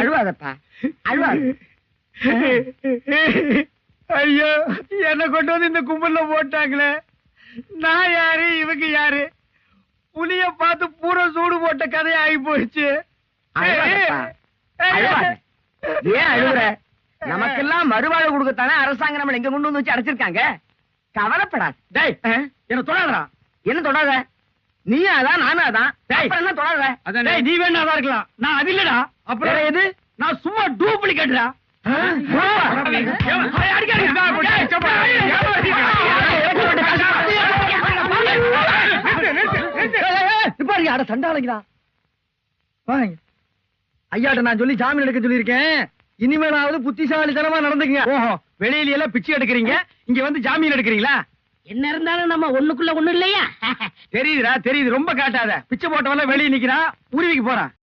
அழுவாதப்பா, அழுவாத. ஐயோ, என்ன கொண்டு வந்து இந்த கும்பல்ல போட்டாங்களே. நான் யாரு, இவங்க யாரு? புலிய பார்த்து பூரா சூடு போட்ட கதை ஆகி போயிடுச்சு. அழுவாதப்பா, அழுவாத. ஏன் அழுகுற? நமக்கெல்லாம் மறுவாழ்வு கொடுக்கத்தானே அரசாங்கம் நம்மள இங்க கொண்டு வந்து வச்சு அடைச்சிருக்காங்க. கவலைப்படாது. டேய், என்ன தொடாதடா. என்ன தொடாத? நீ அதான், நானும் அதான். அப்புறம் என்ன தொடாத? டேய், நீ வேணா தான் இருக்கலாம், நான் அது இல்லடா. அப்புறம் எது? நான் சும்மா டூப்ளிகேட்டா. சண்டாளங்களா ஐயாட்ட நான் சொல்லி ஜாமீன் எடுக்க சொல்லியிருக்கேன். இனிமேலாவது புத்திசாலித்தனமா நடந்துக்குங்க. ஓஹோ, வெளியில எல்லாம் பிச்சை எடுக்கிறீங்க, இங்க வந்து ஜாமீன் எடுக்கிறீங்களா? என்ன இருந்தாலும் நம்ம ஒண்ணுக்குள்ள ஒண்ணு இல்லையா? தெரியுதுடா, தெரியுது. ரொம்ப காட்டாத. பிச்சை போட்டவெல்லாம் வெளியே நிக்கிறான், உருவிக்கு போறான்.